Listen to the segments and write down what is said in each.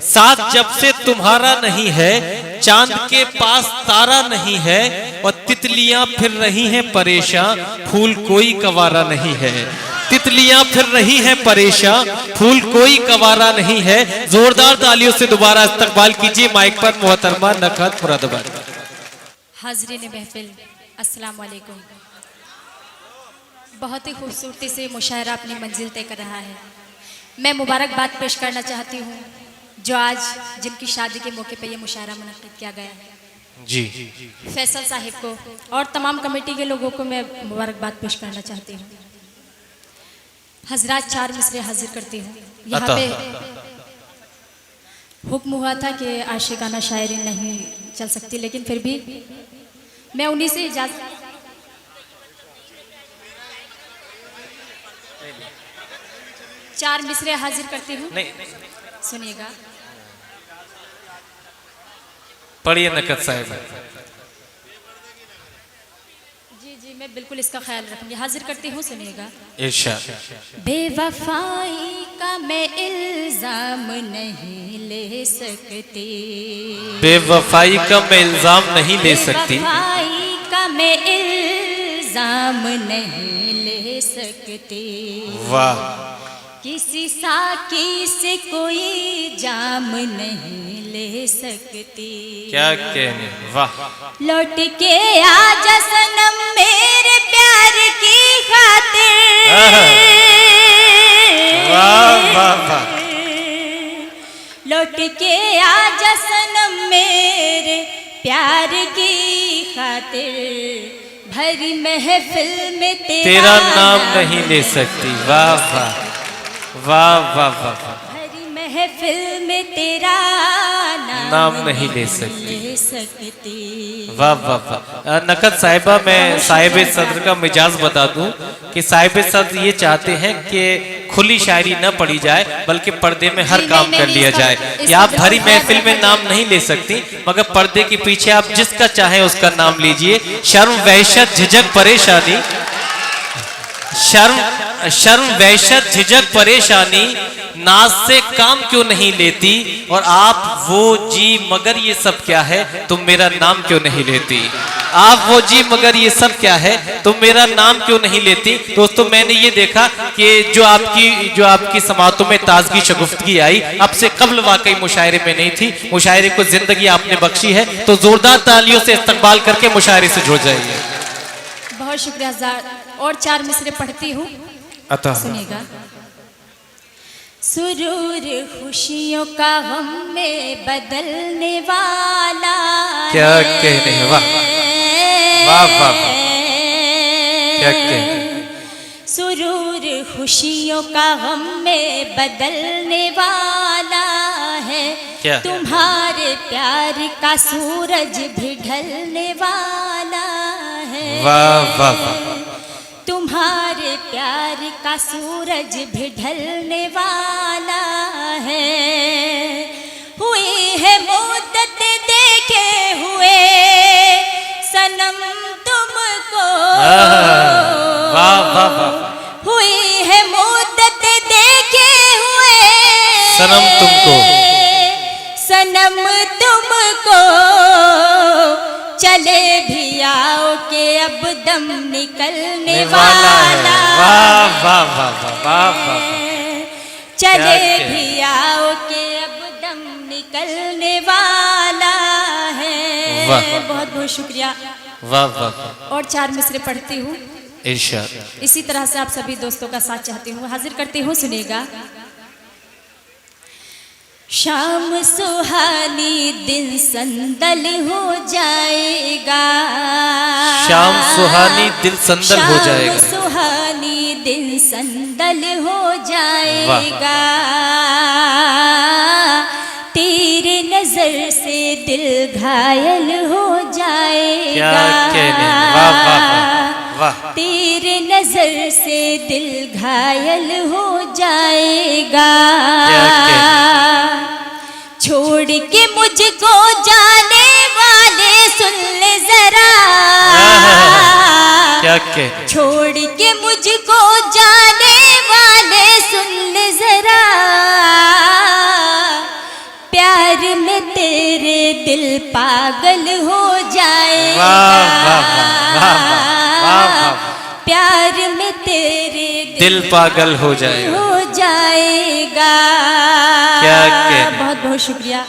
साथ जब से तुम्हारा नहीं है, चांद के पास तारा नहीं है, और तितलियां फिर रही हैं परेशान, फूल कोई कवारा नहीं है। तितलियां फिर रही हैं परेशान, फूल कोई कवारा नहीं है। जोरदार तालियों से दोबारा इस्तकबाल कीजिए माइक पर मोहतरमा नखत मुरादाबाद। हाज़रीन महफिल, अस्सलाम वालेकुम। बहुत ही खूबसूरती से मुशायरा अपनी मंजिल तय कर रहा है। मैं मुबारकबाद पेश करना चाहती हूँ जो आज जिनकी शादी के मौके पर यह मुशायरा मुनक्किद किया गया है जी, फैसल साहिब को और तमाम कमेटी के लोगों को मैं मुबारकबाद पेश करना चाहती हूँ। हजरात, 4 मिसरे हाजिर करती हूँ। यहाँ पे हुक्म हुआ था कि आशिकाना शायरी नहीं चल सकती, लेकिन फिर भी मैं उन्हीं से इजाजत 4 मिसरे हाजिर करती हूँ। सुनिएगा, पढ़िए नकद साहिब। जी जी, मैं बिल्कुल इसका ख्याल रखूंगी। हाजिर करती हूँ, सुनिएगा। इरशाद। बेवफाई का मैं इल्जाम नहीं ले सकती, बेवफाई का मैं इल्जाम नहीं ले सकती, बेवफाई का मैं इल्जाम नहीं ले सकती। वाह। किसी साकी से कोई जाम नहीं ले सकती। क्या कहने, वाह। लौट के आजा सनम मेरे प्यार की खातिर, वाह वाह वाह। लौट के आजा सनम मेरे प्यार की खातिर, भरी महफिल में तेरा नाम नहीं ले सकती। वाह वाह वाह वाह वाह। भरी महफिल में तेरा नाम नहीं ले सकती। वाह वाह वाह। नकद साहिबा, मैं साहिब सदर का मिजाज बता दूं कि साहिब सदर ये चाहते हैं कि खुली शायरी न पढ़ी जाए, बल्कि पर्दे में हर काम कर लिया जाए। कि आप भरी महफिल में नाम नहीं ले सकती, मगर पर्दे के पीछे आप जिसका चाहें उसका नाम लीजिए। शर्म वहशत झिझक परेशानी, शर्म वहशत झिझक परेशानी, नाज से काम क्यों नहीं लेती, और आप वो जी मगर ये सब क्या है, तुम मेरा नाम क्यों नहीं लेती। आप वो जी मगर ये सब क्या है, तुम मेरा नाम क्यों नहीं लेती। दोस्तों, मैंने ये देखा कि जो आपकी समातों में ताजगी शगुफ्तगी आई, अब से कब्ल वाकई मुशायरे में नहीं थी। मुशायरे को जिंदगी आपने बख्शी है, तो जोरदार तालियों से इस्तकबाल करके मुशायरे से जुड़ जाइए। बहुत शुक्रिया ज़ार। और 4 मिसरे पढ़ती हूँ, सुनिएगा। सुरूर खुशियों का गम में बदलने वाला, क्या कहने, वाह वाह वाह, क्या कहने। सुरूर खुशियों का गम में बदलने वाला है, क्या? तुम्हारे प्यार का सूरज भी ढलने वाला है। वाह वाह वाह। तुम्हारे प्यार का सूरज भी ढलने वाला है। हुई है मुद्दत देखे हुए सनम तुमको, वाह वाह वाह। हुई है मुद्दत देखे हुए सनम तुमको, सनम तुमको, चले भी आओ के अब दम निकलने वाला है। वाह वाह वाह वाह वाह। चले भी आओ के अब दम निकलने वाला है। बहुत बहुत शुक्रिया। वाह वाह। और 4 मिसरे पढ़ती हूँ, इरशाद। इसी तरह से आप सभी दोस्तों का साथ चाहती हूँ। हाजिर करती हूँ, सुनिएगा। शाम सुहानी दिन संदल हो जाएगा, शाम सुहानी दिल संदल हो जाएगा, शाम सुहानी दिन संदल हो जाएगा। तेरे नजर से दिल घायल हो जाएगा। क्या कहने, वाह वाह वाह। तेरे नजर से दिल घायल हो जाएगा। छोड़ के मुझको जाने वाले सुन ले जरा, क्या कहने। छोड़ के मुझको जाने वाले सुन ले जरा, प्यार में तेरे दिल पागल हो जाएगा। वाह वाह वाह वाह वाह वाह। प्यार में तेरे दिल पागल हो जाएगा। क्या कहने। बहुत बहुत शुक्रिया।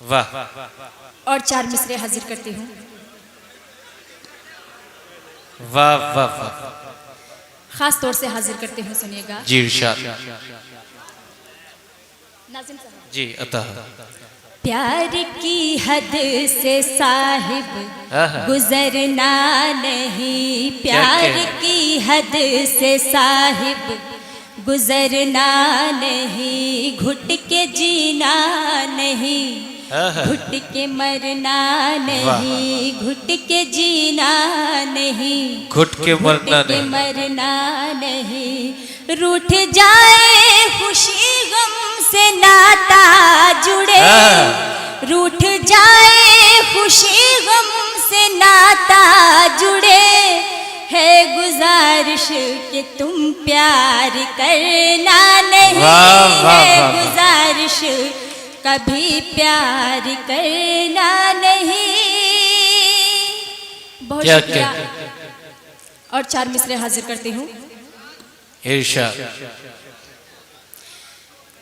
वाह। और 4 मिसरे हाजिर करती हूँ। वाह वाह वाह। खास तौर से हाजिर करती हूँ, सुनिएगा। जी इरशाद। नाज़िम साहब। जी अता। प्यार की हद से साहिब गुजरना नहीं, प्यार की हद से साहिब गुजरना नहीं, घुट के जीना नहीं, घुट के मरना नहीं, घुट के जीना नहीं, घुट के मरना नहीं। रूठ जाए खुशी गम से नाता जुड़े, रूठ जाए खुशी गम से नाता जुड़े, है गुजारिश कि तुम प्यार करना नहीं, है गुजारिश कभी प्यार करना नहीं। बहुत शुक्रिया। और 4 मिसरे हाजिर करती हूँ। इरशाद।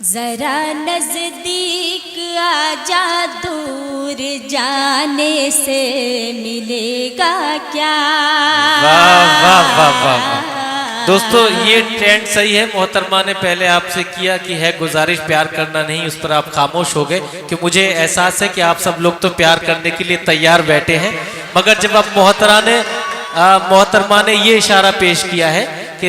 जरा नजदीक आजा, दूर जाने से मिलेगा क्या। वाह वाह वाह वाह। दोस्तों ये ट्रेंड सही है। मोहतरमा ने पहले आपसे किया कि है गुजारिश प्यार करना नहीं, उस पर आप खामोश हो गए कि मुझे एहसास है कि आप सब लोग तो प्यार करने के लिए तैयार बैठे हैं, मगर जब आप मोहतरमा ने ये इशारा पेश किया है कि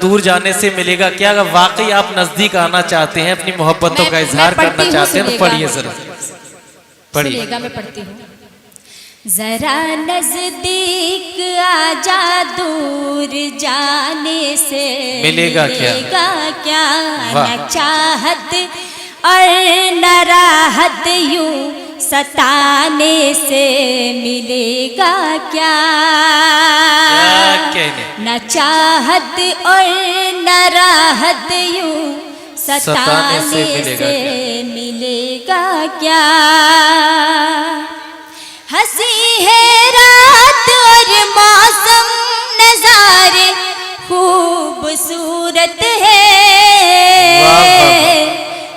दूर जाने से मिलेगा क्या, अगर वाकई आप नजदीक आना चाहते हैं, अपनी मोहब्बतों का इजहार करना चाहते हैं तो पढ़िए जरूर, पढ़िए। मैं पढ़ती हूँ। जरा नजदीक आजा, दूर जाने से मिलेगा क्या, न चाहत और न राहत यूं सताने से मिलेगा क्या, न चाहत और न राहत यूं सताने से मिलेगा क्या। हंसी है रात और मौसम नजारे खूबसूरत है,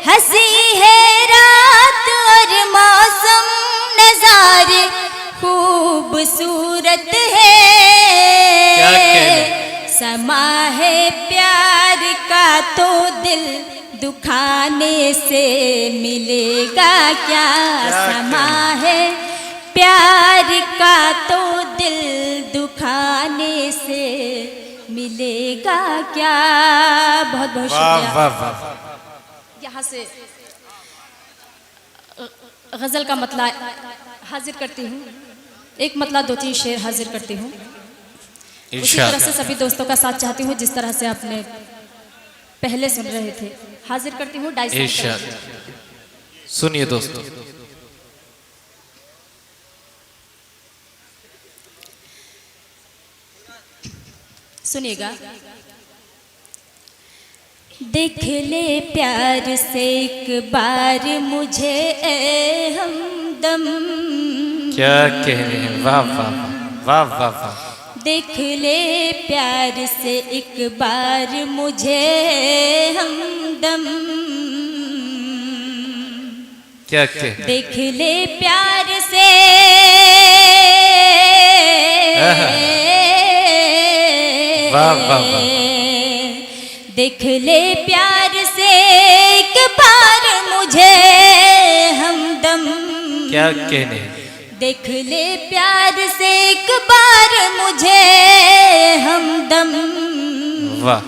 हंसी है रात और मौसम नजारे खूबसूरत है, समा है प्यार का तो दिल दुखाने से मिलेगा क्या, समा है प्यार का तो दिल दुखाने से मिलेगा क्या। बहुत बहुत शुक्रिया। यहाँ से गजल का मतला हाजिर करती हूँ, एक मतला 2-3 शेर हाजिर करती हूँ। उसी तरह से सभी दोस्तों का साथ चाहती हूँ जिस तरह से आपने पहले सुन रहे थे। हाजिर करती हूँ 2.5। सुनिए दोस्तों। सुनिएगा। देख ले प्यार से एक बार मुझे ए हमदम। क्या कह रहे हैं, वाह वाह वाह वाह वाह। देख ले प्यार से एक बार मुझे हमदम। क्या कह। देख ले प्यार से वाह वाह वाह। देख ले प्यार से एक बार मुझे हमदम। क्या कहने। देख ले प्यार से एक बार मुझे हमदम। वाह।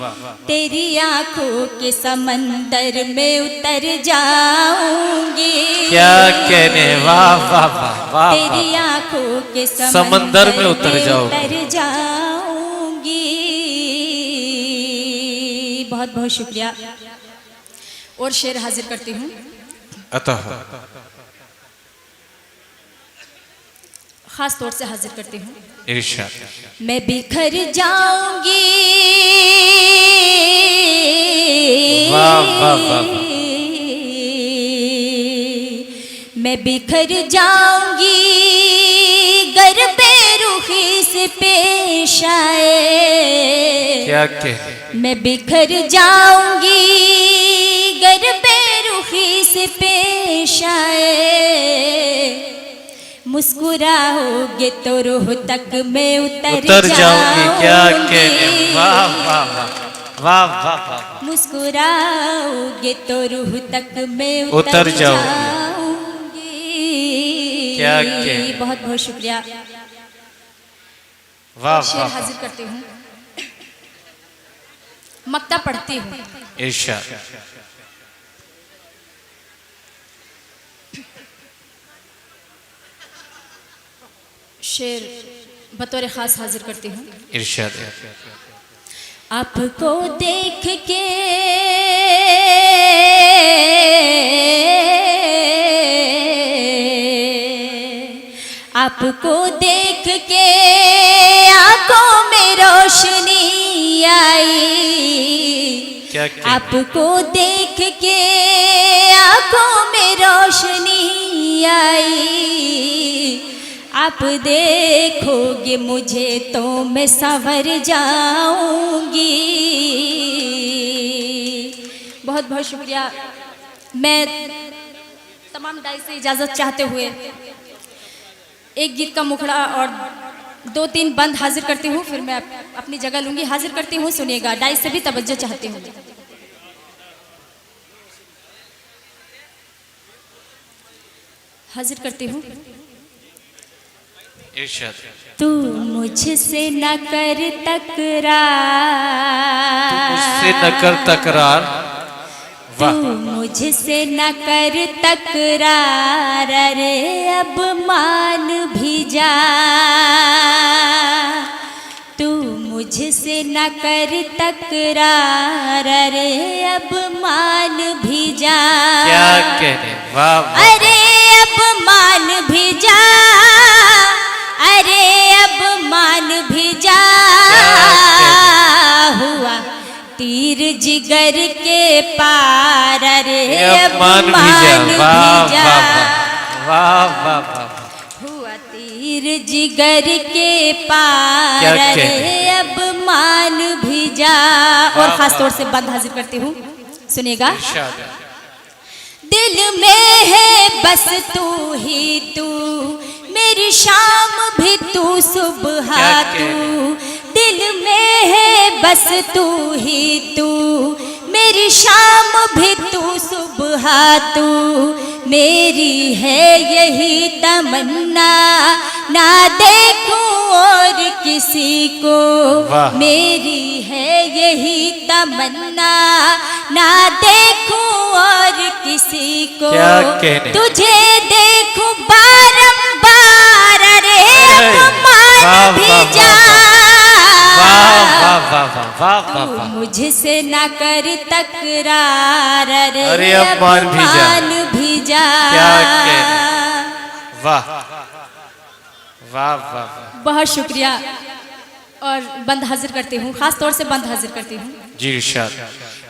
तेरी आंखों के समंदर में उतर जाऊंगी। क्या कहने, वाह वाह वाह वाह। तेरी आंखों के समंदर में उतर जाऊंगी। बहुत बहुत शुक्रिया। और शेर हाजिर करती हूँ। अतः खास तौर से हाजिर करती हूँ। इरशाद। मैं बिखर जाऊंगी। वाह वाह वाह। मैं बिखर जाऊंगी गर बेरुखी से पेश आए। क्या कह मैं बिखर जाऊंगी गर बेरुखी से पेश आए। मुस्कुराओगे तो रूह तक मैं उतर जाऊंगी। क्या कहने, वाह वाह वाह वाह वाह वाह। मुस्कुराओगे तो रूह तक मैं उतर जाऊंगी। क्या कहने। बहुत बहुत शुक्रिया। वाह शेर वाह हाजिर करती हूँ, मक्ता पढ़ती हूँ। इरशाद। शेर बतौर खास हाजिर करती हूँ। इरशाद। आपको देख के आपको देख के आंखों में रोशनी आई। क्या कहने। आपको देख के आंखों में रोशनी आई। आप देखोगे मुझे तो मैं संवर जाऊंगी। बहुत बहुत शुक्रिया। मैं तमाम दाई से इजाज़त चाहते हुए एक गीत का मुखड़ा और 2-3 बंद हाजिर करती हूँ, फिर मैं अपनी जगह लूंगी। हाजिर करती हूँ, सुनिएगा। दाई से भी तवज्जो चाहती हूँ। हाजिर करती हूँ। इरशाद। तू मुझसे न कर तकरार। मुझसे न कर तकरार। तू मुझसे न कर तकरार। अरे अब मान भी जा। तू मुझसे न कर तकरार। अरे अब मान भी जा। क्या कहने, वाह वाह। अरे अब मान भी जा। अरे अब मान भी जा। हुआ तीर जिगर के पार। अरे अब मान भी जा। वाह वाह वाह। हुआ तीर जिगर के पार। क्या अरे कहने। अब मान भी जा। और खास तौर से बंद हाजिर करती हूँ, सुनिएगा। इरशाद। दिल में है बस तू ही तू, मेरी शाम भी तू सुबह तू। दिल में है बस तू ही तू, मेरी शाम भी तू सुबह तू। मेरी है यही तमन्ना ना देखूं और किसी को। मेरी है यही तमन्ना ना देखूं और किसी को। क्या कहने। तुझे देखूं बारंबार। अरे अब मान भी जा। तू मुझसे न कर तकरार। अरे अब मान भी जा। क्या कहने। वाह वाह वाह। बहुत शुक्रिया। और बंद हाजिर करती हूँ, खास तौर से बंद हाजिर करती हूँ। जी इरशाद।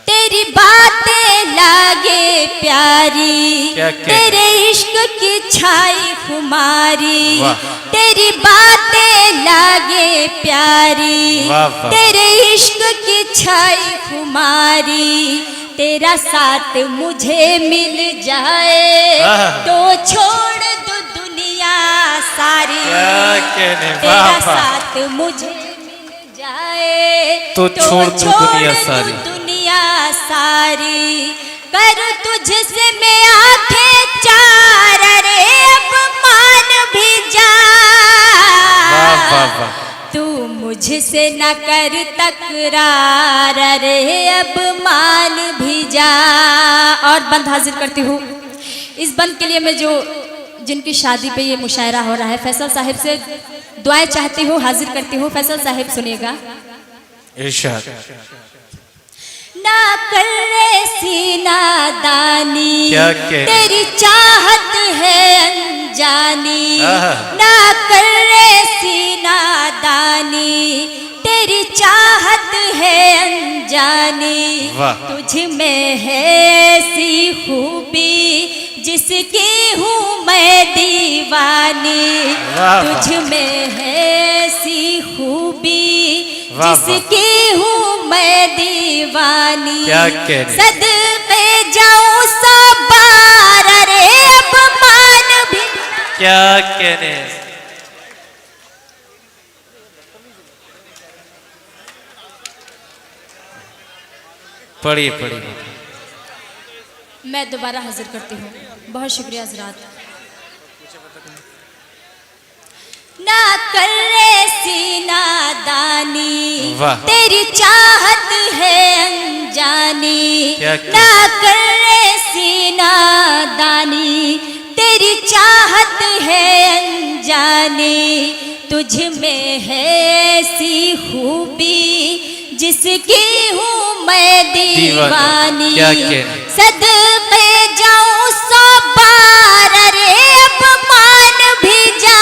तेरी बातें लागे प्यारी, तेरे इश्क की छाई खुमारी। तेरी बातें लागे प्यारी, तेरे इश्क की छाई खुमारी। तेरा साथ मुझे मिल जाए तो छोड़ दो दुनिया सारी। तेरा साथ मुझे मिल जाए तो छोड़ दो दुनिया सारी। सारी कर तुझसे मैं आंखें चार। अरे अब मान भी जा। तू मुझसे न कर तकरार। अरे अब मान भी जा। और बंद हाजिर करती हूँ। इस बंद के लिए मैं जिनकी शादी पे ये मुशायरा हो रहा है, फैसल साहिब से दुआएं चाहती हूँ, हाजिर करती हूँ। फैसल साहिब सुनिएगा। इरशाद। ना कर सीना दानी, तेरी चाहत है अनजानी। ना कर सीना दानी, तेरी चाहत है अनजानी। तुझ में है ऐसी खूबी जिसकी हूँ मैं दीवानी, वाह, वाह। तुझ में है सी खूबी, वाह, वाह। जिसकी हूँ मैं दीवानी। क्या कह रही? सदके जाऊं सब बार, अरे अपमान भी। क्या कहने। पढ़िए पढ़िए। मैं दोबारा हाजिर करती हूँ। बहुत शुक्रिया हजरात। ना करे सीना दानी, वाह। तेरी चाहत है अनजानी। क्या क्या? ना करे सीना दानी, तेरी चाहत है अनजानी। तुझ में है ऐसी खूबी, जिसकी हूँ मैं दीवानी। क्या कहने। सदके जाऊं सौ बार, अरे अपमान भी जा।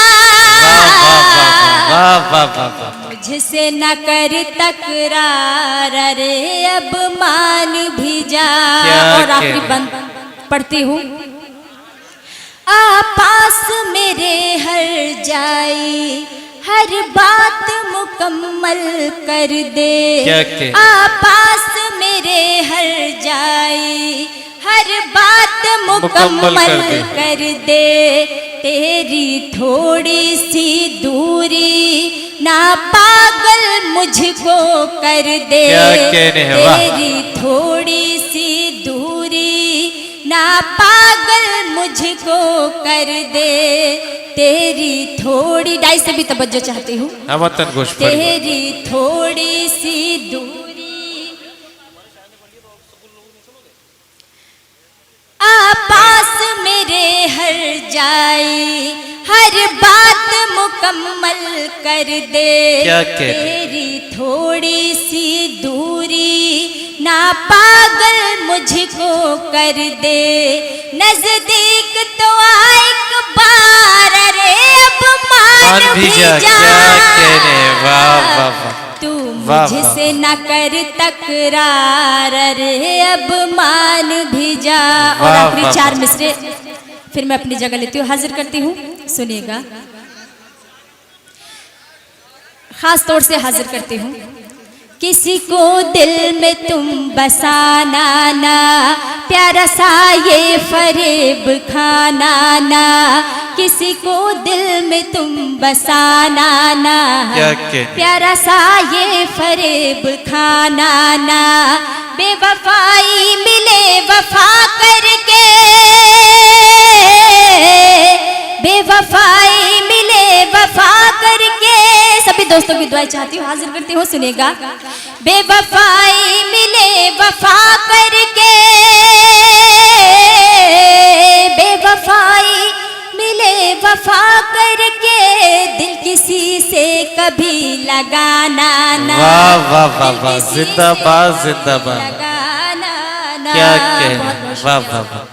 वाह वाह वाह वाह। मुझसे न कर तकरार, अरे अब मान भी जा। क्या और आखिरी कहने। बंद पढ़ती हूँ। आ पास मेरे हर जाई, हर बात मुकम्मल कर दे। क्या कहने। आ पास मेरे हर जाई, हर बात मुकम्मल कर दे। तेरी थोड़ी सी दूरी ना पागल मुझको कर दे। क्या कहने हैं, वाह। तेरी थोड़ी सी दूरी ना पागल मुझको कर दे। तेरी थोड़ी, डाई से भी तवज्जो चाहती हूँ। अमतन गोश पढ़िए। तेरी थोड़ी सी दूरी आ पास मेरे हर जाए, हर बात मुकम्मल कर दे। क्या कहते। तेरी थोड़ी सी दूरी ना पागल मुझको कर दे। नजदीक तो आ एक बार, अरे अपमान भी जा। क्या कहने। वाह वाह वाह। तू वाह, मुझसे न कर तकरार, अरे अब मान भी जा। और वाह, आखिरी वाह, चार वाह। मिसरे फिर मैं अपनी जगह लेती हूँ, हाजिर करती हूँ। सुनिएगा, खास तौर से हाजिर करती हूँ। किसी को दिल में तुम बसाना ना, प्यारा सा ये फरेब खाना ना। किसी को दिल में तुम बसाना ना, क्या कहने। प्यारा सा ये फरेब खाना ना। बेवफाई मिले वफा करके, बेवफाई मिले वफा करके। सभी दोस्तों की दुआएं चाहती हूँ, हाजिर करती हूँ। सुनेगा, बेवफाई मिले वफा करके, बेवफाई मिले वफा करके। दिल किसी से कभी लगाना ना। वाह वाह वाह दिल वाह। किसी से जिंदाबाद कभी जिंदाबाद। लगाना ना। क्या कहने। बहुत बहुत वाह शुक्रिया। वाह वाह।